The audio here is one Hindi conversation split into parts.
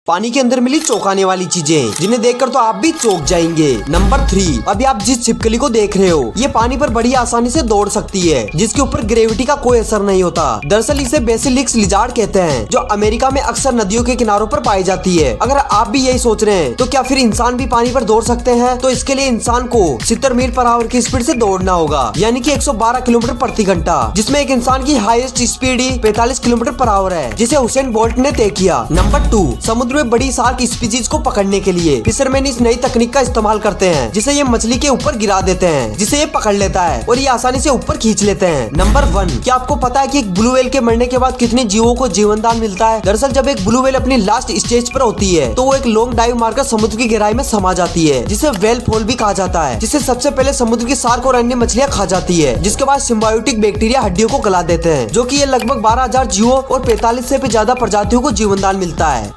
पानी के अंदर मिली चौंकाने वाली चीजें जिन्हें देखकर तो आप भी चौंक जाएंगे। नंबर 3, अभी आप जिस छिपकली को देख रहे हो ये पानी पर बड़ी आसानी से दौड़ सकती है, जिसके ऊपर ग्रेविटी का कोई असर नहीं होता। दरअसल इसे बेसिलिस्क लिजार्ड कहते हैं, जो अमेरिका में अक्सर नदियों के किनारों पर पाई जाती है। अगर आप भी यही सोच रहे हैं तो क्या फिर इंसान भी पानी पर दौड़ सकते हैं? तो इसके लिए इंसान को 70 मील पर आवर की स्पीड से दौड़ना होगा, यानी कि 112 किलोमीटर प्रति घंटा, जिसमें एक इंसान की हाईएस्ट स्पीड ही 45 किलोमीटर पर आवर है, जिसे हुसैन बोल्ट ने तय किया। नंबर 2, समुद्र में बड़ी शार्क स्पीशीज को पकड़ने के लिए फिशरमैन इस नई तकनीक का इस्तेमाल करते हैं, जिसे ये मछली के ऊपर गिरा देते हैं, जिसे ये पकड़ लेता है और ये आसानी से ऊपर खींच लेते हैं। नंबर 1, क्या आपको पता है कि एक ब्लू व्हेल के मरने के बाद कितने जीवों को जीवन दान मिलता है? दरअसल जब एक ब्लू व्हेल अपनी लास्ट स्टेज पर होती है तो वो एक लॉन्ग डाइव मारकर समुद्र की गहराई में समा जाती है, जिसे व्हेल फॉल भी कहा जाता है, जिसे सबसे पहले समुद्र की शार्क और अन्य मछलियां खा जाती है, जिसके बाद सिम्बायोटिक बैक्टीरिया हड्डियों को गला देते हैं, जो कि ये लगभग 12,000 जीवों और 45 से भी ज्यादा प्रजातियों को जीवन दान मिलता है।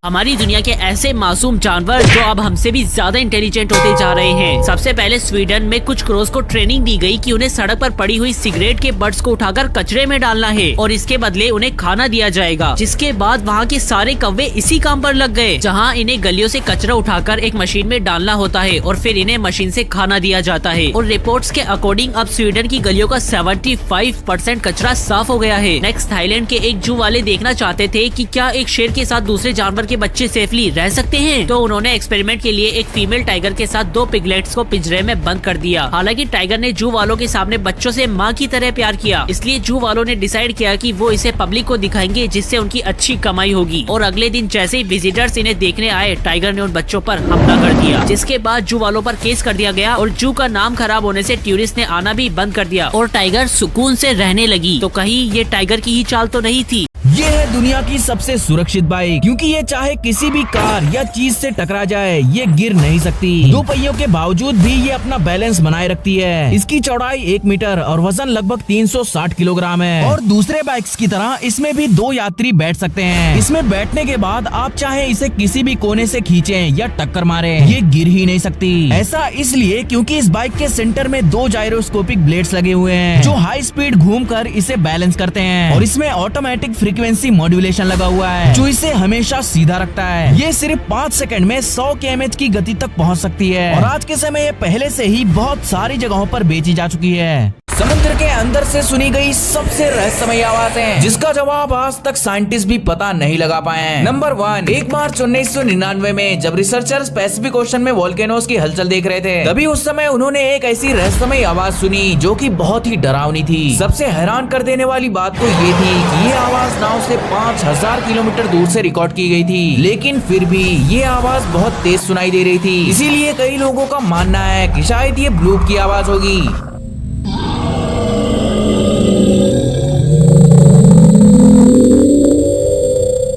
हमारी दुनिया के ऐसे मासूम जानवर जो अब हमसे भी ज्यादा इंटेलिजेंट होते जा रहे हैं। सबसे पहले स्वीडन में कुछ क्रोस को ट्रेनिंग दी गई कि उन्हें सड़क पर पड़ी हुई सिगरेट के बट्स को उठाकर कचरे में डालना है और इसके बदले उन्हें खाना दिया जाएगा। जिसके बाद वहाँ के सारे कौवे इसी काम पर लग गए, जहाँ इन्हें गलियों से कचरा उठाकर एक मशीन में डालना होता है और फिर इन्हें मशीन से खाना दिया जाता है। और रिपोर्ट्स के अकॉर्डिंग अब स्वीडन की गलियों का 75% कचरा साफ हो गया है। नेक्स्ट, थाईलैंड के एक जू वाले देखना चाहते थे कि क्या एक शेर के साथ दूसरे जानवर के बच्चे सेफली रह सकते हैं, तो उन्होंने एक्सपेरिमेंट के लिए एक फीमेल टाइगर के साथ 2 पिगलेट्स को पिंजरे में बंद कर दिया। हालांकि टाइगर ने जू वालों के सामने बच्चों से माँ की तरह प्यार किया, इसलिए जू वालों ने डिसाइड किया कि वो इसे पब्लिक को दिखाएंगे, जिससे उनकी अच्छी कमाई होगी। और अगले दिन जैसे ही विजिटर्स इन्हें देखने आए, टाइगर ने उन बच्चों पर हमला कर दिया, जिसके बाद जू वालों पर केस कर दिया गया और जू का नाम खराब होने से टूरिस्ट ने आना भी बंद कर दिया और टाइगर सुकून से रहने लगी। तो कहीं ये टाइगर की ही चाल तो नहीं थी? ये है दुनिया की सबसे सुरक्षित बाइक, क्योंकि ये चाहे किसी भी कार या चीज से टकरा जाए ये गिर नहीं सकती। 2 पहियों के बावजूद भी ये अपना बैलेंस बनाए रखती है। इसकी चौड़ाई 1 मीटर और वजन लगभग 360 किलोग्राम है। और दूसरे बाइक्स की तरह इसमें भी 2 यात्री बैठ सकते हैं। इसमें बैठने के बाद आप चाहे इसे किसी भी कोने से खींचें या टक्कर मारे, ये गिर ही नहीं सकती। ऐसा इसलिए क्योंकि इस बाइक के सेंटर में 2 जायरोस्कोपिक ब्लेड्स लगे हुए हैं, जो हाई स्पीड घूमकर इसे बैलेंस करते हैं। और इसमें ऑटोमेटिक फ्रीक्वेंसी मॉड्यूलेशन लगा हुआ है, जो इसे हमेशा सीधा रखता है। ये सिर्फ 5 सेकंड में 100 km की गति तक पहुंच सकती है। और आज के समय ये पहले से ही बहुत सारी जगहों पर बेची जा चुकी है। समुद्र के अंदर से सुनी गई सबसे रहस्यमयी आवाजें, जिसका जवाब आज तक साइंटिस्ट भी पता नहीं लगा पाए हैं। नंबर 1, 1 मार्च 1999 में जब रिसर्चर्स पैसिफिक ओशन में वोल्केनोज की हलचल देख रहे थे, तभी उस समय उन्होंने एक ऐसी रहस्यमयी आवाज सुनी जो कि बहुत ही डरावनी थी। सबसे हैरान कर देने वाली बात तो ये थी कि ये आवाज नाव से 5000 किलोमीटर दूर से रिकॉर्ड की गई थी, लेकिन फिर भी ये आवाज बहुत तेज सुनाई दे रही थी। इसीलिए कई लोगों का मानना है कि शायद ये ब्लूप की आवाज होगी।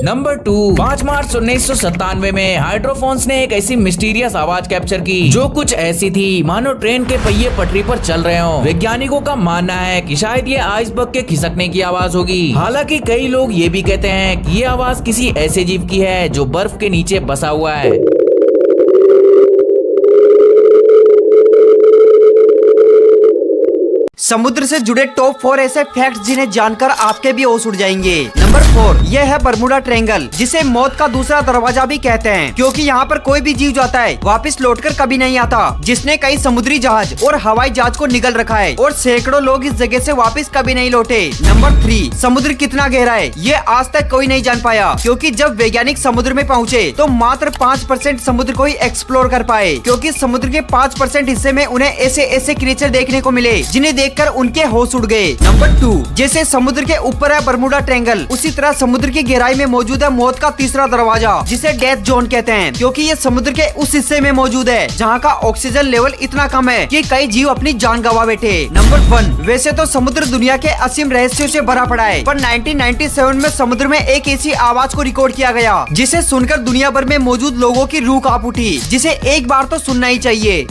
नंबर 2, 5 मार्च 1997 में हाइड्रोफोन्स ने एक ऐसी मिस्टीरियस आवाज कैप्चर की जो कुछ ऐसी थी मानो ट्रेन के पहिए पटरी पर चल रहे हो। वैज्ञानिकों का मानना है कि शायद ये आइसबर्ग के खिसकने की आवाज होगी। हालांकि कई लोग ये भी कहते हैं कि ये आवाज किसी ऐसे जीव की है जो बर्फ के नीचे बसा हुआ है। समुद्र से जुड़े टॉप 4 ऐसे फैक्ट्स जिन्हें जानकर आपके भी होश उड़ जाएंगे। नंबर 4, यह है बरमूडा ट्रायंगल, जिसे मौत का दूसरा दरवाजा भी कहते हैं, क्योंकि यहाँ पर कोई भी जीव जाता है वापस लौटकर कभी नहीं आता, जिसने कई समुद्री जहाज और हवाई जहाज को निगल रखा है और सैकड़ों लोग इस जगह से वापस कभी नहीं लौटे। नंबर 3, समुद्र कितना गहरा है ये आज तक कोई नहीं जान पाया, क्योंकि जब वैज्ञानिक समुद्र में पहुँचे तो मात्र 5% समुद्र को ही एक्सप्लोर कर पाए, क्योंकि समुद्र के 5% हिस्से में उन्हें ऐसे क्रिएचर देखने को मिले जिन्हें देखकर उनके होश उड़ गए। नंबर 2, जैसे समुद्र के ऊपर है बरमूडा ट्रायंगल, उसी तरह समुद्र की गहराई में मौजूद है मौत का तीसरा दरवाजा, जिसे डेथ जोन कहते हैं, क्योंकि ये समुद्र के उस हिस्से में मौजूद है जहाँ का ऑक्सीजन लेवल इतना कम है कि कई जीव अपनी जान गंवा बैठे। नंबर 1, वैसे तो समुद्र दुनिया के असीम रहस्यों से भरा पड़ा है, पर 1997 में समुद्र में एक ऐसी आवाज को रिकॉर्ड किया गया जिसे सुनकर दुनिया भर में मौजूद लोगों की रूह कांप उठी, जिसे एक बार तो सुनना ही चाहिए।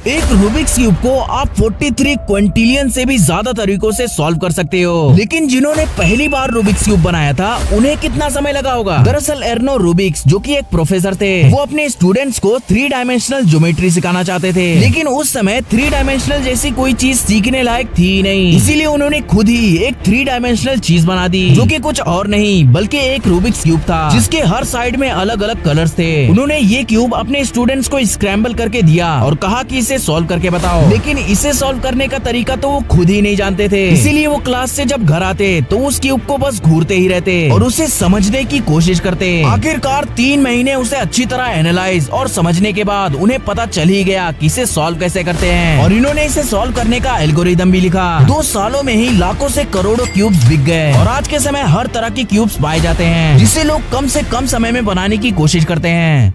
एक रूबिक्स क्यूब को आप 43 क्विंटिलियन से भी ज्यादा तरीकों से सॉल्व कर सकते हो, लेकिन जिन्होंने पहली बार रूबिक्स क्यूब बनाया था उन्हें कितना समय लगा होगा। दरअसल एर्नो रूबिक्स, जो कि एक प्रोफेसर थे, वो अपने स्टूडेंट्स को 3 डायमेंशनल ज्योमेट्री सिखाना चाहते थे, लेकिन उस समय 3 डायमेंशनल जैसी कोई चीज सीखने लायक थी नहीं। इसीलिए उन्होंने खुद ही एक 3 डायमेंशनल चीज बना दी, जो कि कुछ और नहीं बल्कि एक रूबिक्स क्यूब था, जिसके हर साइड में अलग अलग कलर्स थे। उन्होंने ये क्यूब अपने स्टूडेंट्स को स्क्रैम्बल करके दिया और कहा कि इसे सॉल्व करके बताओ, लेकिन इसे सॉल्व करने का तरीका तो वो खुद ही नहीं जानते थे। इसीलिए वो क्लास से जब घर आते तो उस क्यूब को बस घूरते ही रहते और उसे समझने की कोशिश करते। आखिरकार 3 महीने उसे अच्छी तरह एनालाइज और समझने के बाद उन्हें पता चल ही गया कि इसे सॉल्व कैसे करते हैं, और इन्होंने इसे सॉल्व करने का एल्गोरिदम भी लिखा। 2 सालों में ही लाखों से करोड़ों क्यूब्स बिक गए और आज के समय हर तरह की क्यूब्स पाए जाते हैं, जिसे लोग कम से कम समय में बनाने की कोशिश करते हैं।